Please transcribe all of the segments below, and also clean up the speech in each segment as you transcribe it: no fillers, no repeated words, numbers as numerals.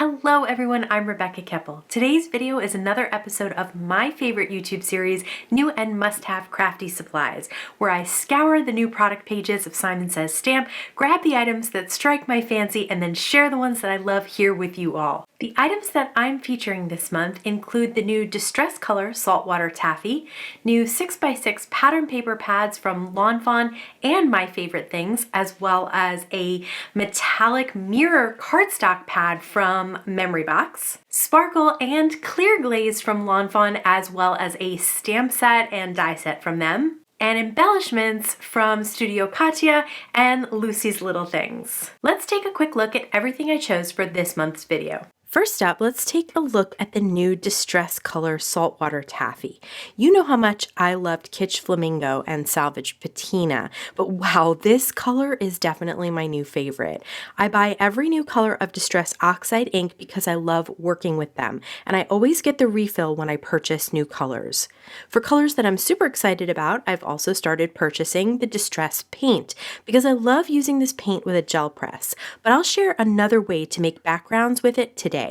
Hello everyone, I'm Rebecca Keppel. Today's video is another episode of my favorite YouTube series, New and Must-Have Crafty Supplies, where I scour the new product pages of Simon Says Stamp, grab the items that strike my fancy, and then share the ones that I love here with you all. The items that I'm featuring this month include the new Distress Color Saltwater Taffy, new 6x6 pattern paper pads from Lawn Fawn and My Favorite Things, as well as a metallic mirror cardstock pad from Memory Box, sparkle and clear glaze from Lawn Fawn, as well as a stamp set and die set from them, and embellishments from Studio Katya and Lucy's Little Things. Let's take a quick look at everything I chose for this month's video. First up, let's take a look at the new Distress Color Saltwater Taffy. You know how much I loved Kitsch Flamingo and Salvage Patina, but wow, this color is definitely my new favorite. I buy every new color of Distress Oxide ink because I love working with them, and I always get the refill when I purchase new colors. For colors that I'm super excited about, I've also started purchasing the Distress paint because I love using this paint with a gel press, but I'll share another way to make backgrounds with it today.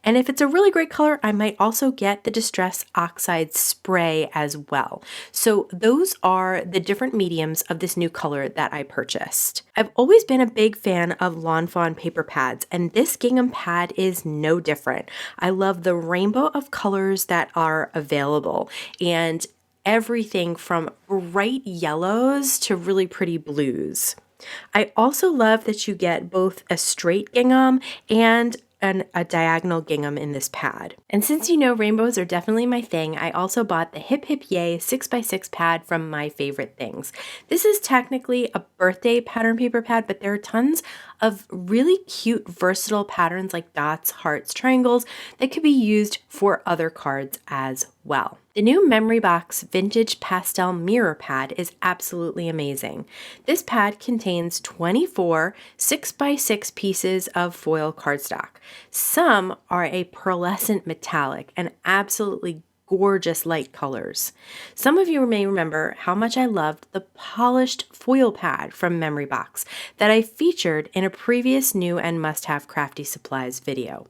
And if it's a really great color, I might also get the Distress Oxide spray as well. So those are the different mediums of this new color that I purchased. I've always been a big fan of Lawn Fawn paper pads, and this Gingham pad is no different. I love the rainbow of colors that are available, and everything from bright yellows to really pretty blues. I also love that you get both a straight gingham and a diagonal gingham in this pad. And since you know rainbows are definitely my thing, I also bought the Hip Hip Yay 6x6 pad from My Favorite Things. This is technically a birthday pattern paper pad, but there are tons of really cute versatile patterns like dots, hearts, triangles that could be used for other cards as well. The new Memory Box Vintage Pastel Mirror Pad is absolutely amazing. This pad contains 24 6x6 pieces of foil cardstock. Some are a pearlescent metallic and absolutely gorgeous light colors. Some of you may remember how much I loved the polished foil pad from Memory Box that I featured in a previous New and Must-Have Crafty Supplies video.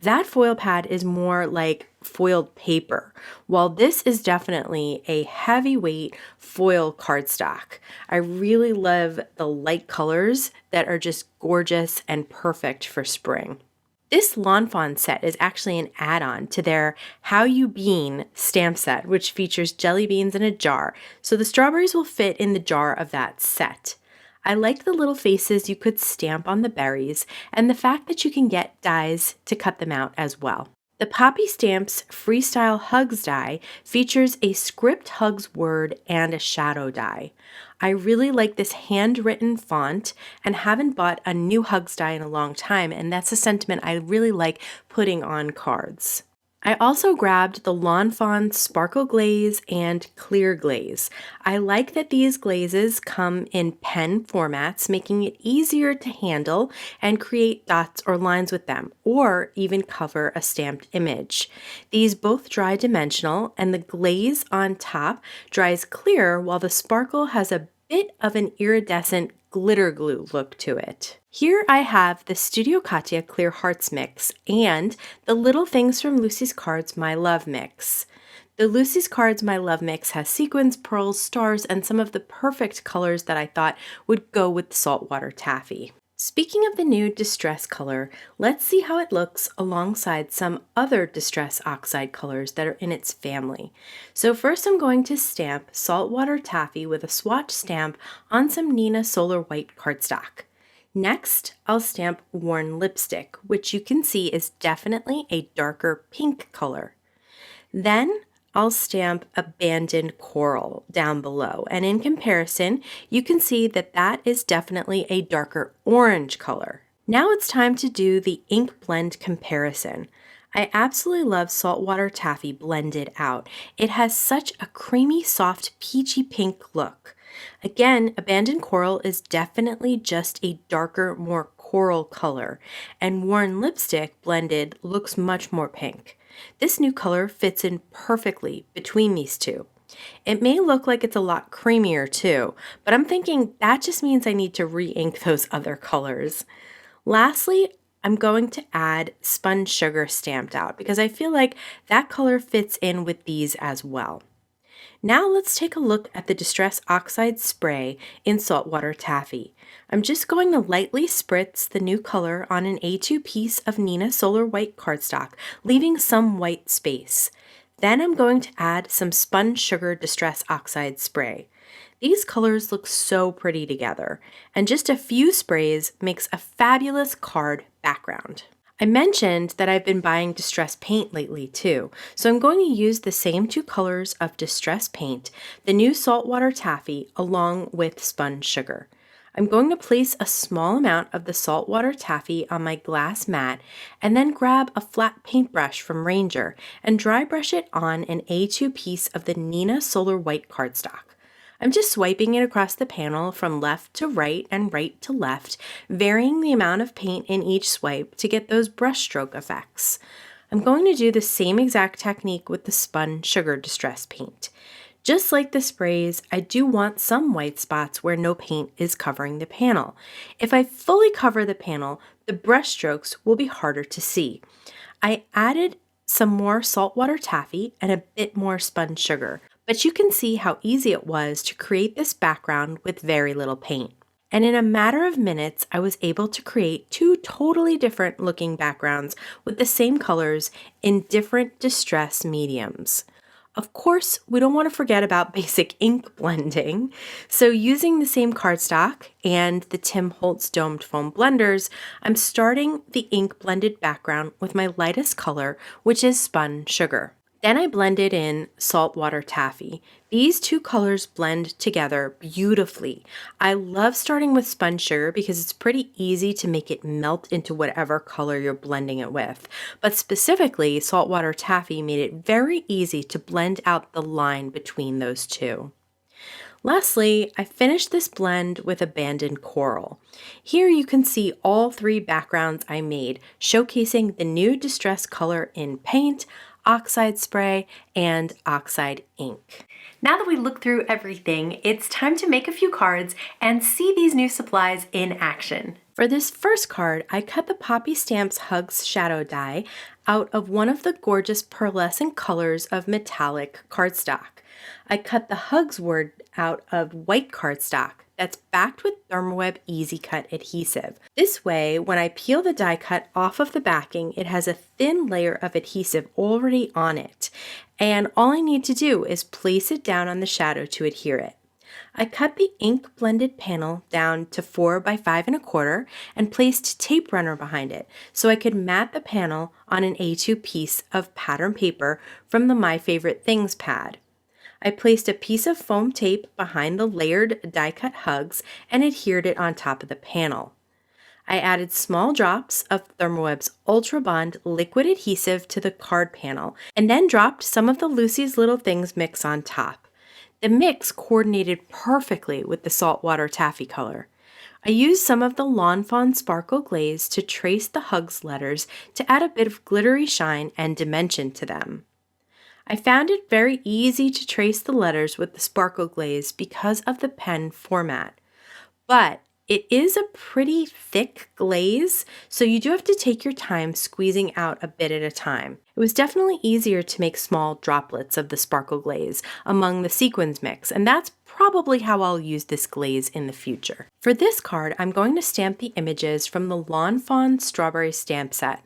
That foil pad is more like foiled paper, while this is definitely a heavyweight foil cardstock. I really love the light colors that are just gorgeous and perfect for spring. This Lawn Fawn set is actually an add-on to their How You Bean stamp set, which features jelly beans in a jar, so the strawberries will fit in the jar of that set. I liked the little faces you could stamp on the berries, and the fact that you can get dies to cut them out as well. The Poppy Stamps Freestyle Hugs die features a script hugs word and a shadow die. I really like this handwritten font and haven't bought a new hugs die in a long time, and that's a sentiment I really like putting on cards. I also grabbed the Lawn Fawn Sparkle Glaze and Clear Glaze. I like that these glazes come in pen formats, making it easier to handle and create dots or lines with them, or even cover a stamped image. These both dry dimensional, and the glaze on top dries clear while the sparkle has a bit of an iridescent glitter glue look to it. Here I have the Studio Katya Clear Hearts mix and the Little Things from Lucy's Cards My Love mix. The Lucy's Cards My Love mix has sequins, pearls, stars, and some of the perfect colors that I thought would go with Saltwater Taffy. Speaking of the new Distress color, let's see how it looks alongside some other Distress Oxide colors that are in its family. So first I'm going to stamp Saltwater Taffy with a swatch stamp on some Nina Solar White cardstock. Next, I'll stamp Worn Lipstick, which you can see is definitely a darker pink color. Then I'll stamp Abandoned Coral down below, and in comparison, you can see that that is definitely a darker orange color. Now it's time to do the ink blend comparison. I absolutely love Saltwater Taffy blended out. It has such a creamy, soft, peachy pink look. Again, Abandoned Coral is definitely just a darker, more coral color, and Worn Lipstick blended looks much more pink. This new color fits in perfectly between these two. It may look like it's a lot creamier too, but I'm thinking that just means I need to re-ink those other colors. Lastly, I'm going to add spun sugar stamped out because I feel like that color fits in with these as well. Now let's take a look at the Distress Oxide spray in Saltwater Taffy. I'm just going to lightly spritz the new color on an A2 piece of Neenah Solar White cardstock, leaving some white space. Then I'm going to add some Spun Sugar Distress Oxide spray. These colors look so pretty together, and just a few sprays makes a fabulous card background. I mentioned that I've been buying distress paint lately too, so I'm going to use the same two colors of distress paint, the new Saltwater Taffy, along with spun sugar. I'm going to place a small amount of the Saltwater Taffy on my glass mat and then grab a flat paintbrush from Ranger and dry brush it on an A2 piece of the Neenah Solar White cardstock. I'm just swiping it across the panel from left to right and right to left, varying the amount of paint in each swipe to get those brushstroke effects. I'm going to do the same exact technique with the spun sugar distress paint. Just like the sprays, I do want some white spots where no paint is covering the panel. If I fully cover the panel, the brushstrokes will be harder to see. I added some more saltwater taffy and a bit more spun sugar, but you can see how easy it was to create this background with very little paint. And in a matter of minutes, I was able to create two totally different looking backgrounds with the same colors in different distress mediums. Of course, we don't want to forget about basic ink blending. So using the same cardstock and the Tim Holtz domed foam blenders, I'm starting the ink blended background with my lightest color, which is spun sugar. Then I blended in Saltwater Taffy. These two colors blend together beautifully. I love starting with spun sugar because it's pretty easy to make it melt into whatever color you're blending it with. But specifically, Saltwater Taffy made it very easy to blend out the line between those two. Lastly, I finished this blend with Abandoned Coral. Here you can see all three backgrounds I made, showcasing the new distress color in paint, Oxide spray, and Oxide ink. Now that we looked through everything, it's time to make a few cards and see these new supplies in action. For this first card, I cut the Poppy Stamps Hugs shadow die out of one of the gorgeous pearlescent colors of metallic cardstock. I cut the Hugs word out of white cardstock that's backed with Thermoweb Easy Cut adhesive. This way, when I peel the die cut off of the backing, it has a thin layer of adhesive already on it, and all I need to do is place it down on the shadow to adhere it. I cut the ink blended panel down to 4 by 5 1/4 and placed tape runner behind it so I could mat the panel on an A2 piece of pattern paper from the My Favorite Things pad. I placed a piece of foam tape behind the layered die-cut hugs and adhered it on top of the panel. I added small drops of Thermoweb's Ultra Bond liquid adhesive to the card panel and then dropped some of the Lucy's Little Things mix on top. The mix coordinated perfectly with the Saltwater Taffy color. I used some of the Lawn Fawn Sparkle Glaze to trace the hugs letters to add a bit of glittery shine and dimension to them. I found it very easy to trace the letters with the sparkle glaze because of the pen format, but it is a pretty thick glaze, so you do have to take your time squeezing out a bit at a time. It was definitely easier to make small droplets of the sparkle glaze among the sequins mix, and that's probably how I'll use this glaze in the future. For this card, I'm going to stamp the images from the Lawn Fawn Strawberry Stamp Set.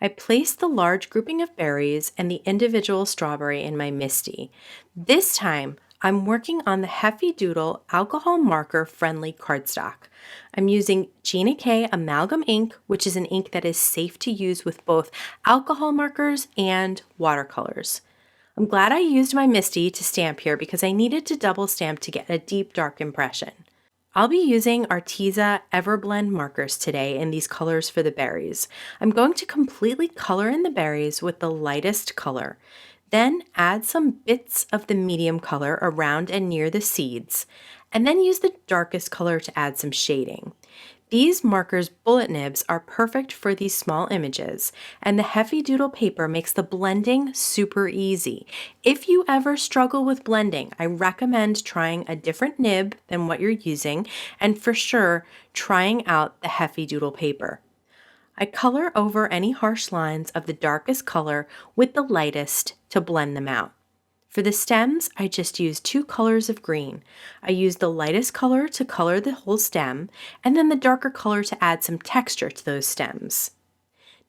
I placed the large grouping of berries and the individual strawberry in my MISTI. This time, I'm working on the Heffy Doodle alcohol marker friendly cardstock. I'm using Gina K Amalgam ink, which is an ink that is safe to use with both alcohol markers and watercolors. I'm glad I used my MISTI to stamp here because I needed to double stamp to get a deep dark impression. I'll be using Arteza Everblend markers today in these colors for the berries. I'm going to completely color in the berries with the lightest color, then add some bits of the medium color around and near the seeds, and then use the darkest color to add some shading. These markers' bullet nibs are perfect for these small images, and the Heffy Doodle paper makes the blending super easy. If you ever struggle with blending, I recommend trying a different nib than what you're using, and for sure, trying out the Heffy Doodle paper. I color over any harsh lines of the darkest color with the lightest to blend them out. For the stems, I just use 2 colors of green. I use the lightest color to color the whole stem, and then the darker color to add some texture to those stems.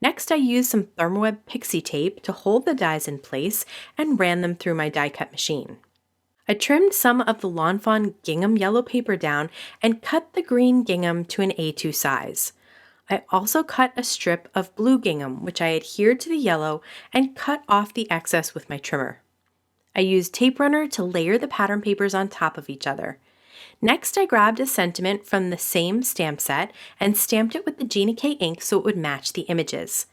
Next, I used some Thermoweb pixie tape to hold the dies in place and ran them through my die cut machine. I trimmed some of the Lawn Fawn gingham yellow paper down and cut the green gingham to an A2 size. I also cut a strip of blue gingham, which I adhered to the yellow and cut off the excess with my trimmer. I used tape runner to layer the pattern papers on top of each other. Next, I grabbed a sentiment from the same stamp set and stamped it with the Gina K ink so it would match the images.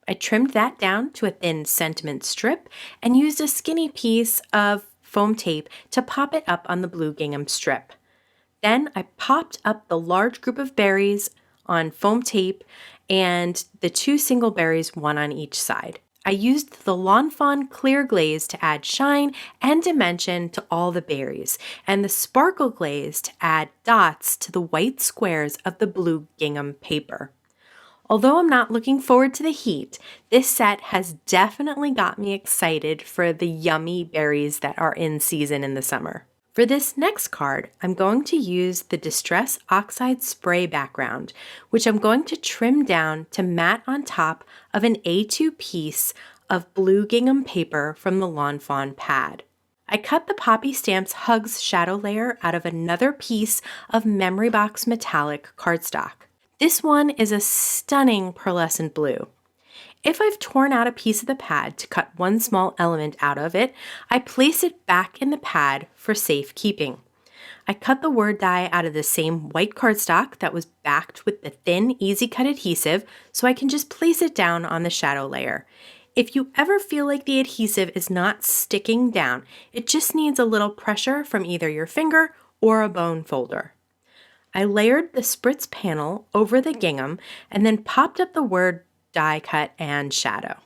I trimmed that down to a thin sentiment strip and used a skinny piece of foam tape to pop it up on the blue gingham strip. Then I popped up the large group of berries on foam tape and the 2 single berries, one on each side. I used the Lawn Fawn clear glaze to add shine and dimension to all the berries, and the sparkle glaze to add dots to the white squares of the blue gingham paper. Although I'm not looking forward to the heat, this set has definitely got me excited for the yummy berries that are in season in the summer. For this next card, I'm going to use the Distress Oxide spray background, which I'm going to trim down to mat on top of an A2 piece of blue gingham paper from the Lawn Fawn pad. I cut the Poppy Stamps Hugs shadow layer out of another piece of Memory Box metallic cardstock. This one is a stunning pearlescent blue. If I've torn out a piece of the pad to cut one small element out of it, I place it back in the pad for safekeeping. I cut the word die out of the same white cardstock that was backed with the thin, easy cut adhesive so I can just place it down on the shadow layer. If you ever feel like the adhesive is not sticking down, it just needs a little pressure from either your finger or a bone folder. I layered the Spritzed panel over the gingham and then popped up the word die cut and shadow.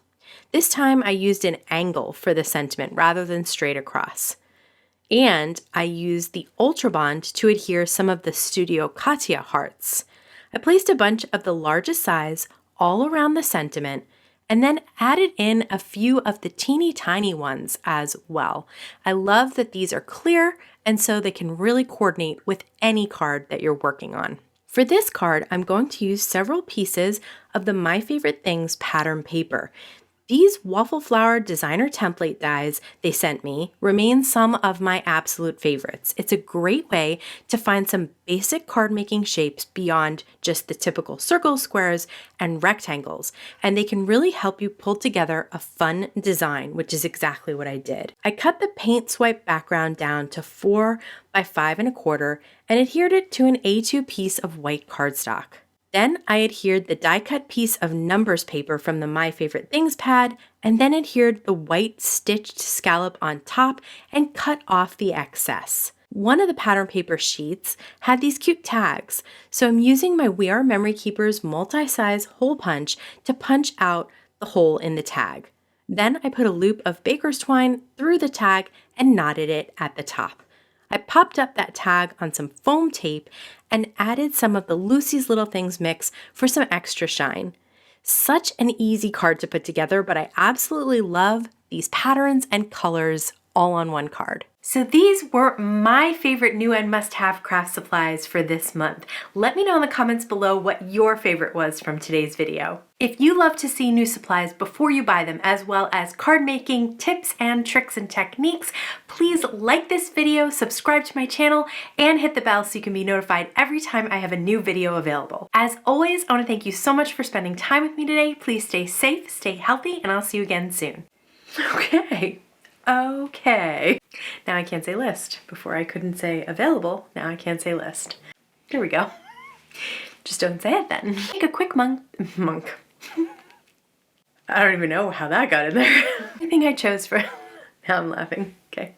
This time I used an angle for the sentiment rather than straight across. And I used the Ultra Bond to adhere some of the Studio Katia hearts. I placed a bunch of the largest size all around the sentiment and then added in a few of the teeny tiny ones as well. I love that these are clear and so they can really coordinate with any card that you're working on. For this card, I'm going to use several pieces of the My Favorite Things pattern paper. These waffle flower designer template dies they sent me remain some of my absolute favorites. It's a great way to find some basic card making shapes beyond just the typical circles, squares, and rectangles, and they can really help you pull together a fun design, which is exactly what I did. I cut the paint swipe background down to 4 by 5 1/4 and adhered it to an A2 piece of white cardstock. Then I adhered the die cut piece of numbers paper from the My Favorite Things pad and then adhered the white stitched scallop on top and cut off the excess. One of the pattern paper sheets had these cute tags, so I'm using my We Are Memory Keepers multi-size hole punch to punch out the hole in the tag. Then I put a loop of baker's twine through the tag and knotted it at the top. I popped up that tag on some foam tape and added some of the Lucy's Little Things mix for some extra shine. Such an easy card to put together, but I absolutely love these patterns and colors all on one card. So these were my favorite new and must-have craft supplies for this month. Let me know in the comments below what your favorite was from today's video. If you love to see new supplies before you buy them, as well as card making tips and tricks and techniques, please like this video, subscribe to my channel, and hit the bell so you can be notified every time I have a new video available. As always, I want to thank you so much for spending time with me today. Please stay safe, stay healthy, and I'll see you again soon. Okay. Now I can't say list. Before I couldn't say available, now I can't say list. There we go. Just don't say it then. Make a quick monk. I don't even know how that got in there. I think I chose for, now I'm laughing. Okay.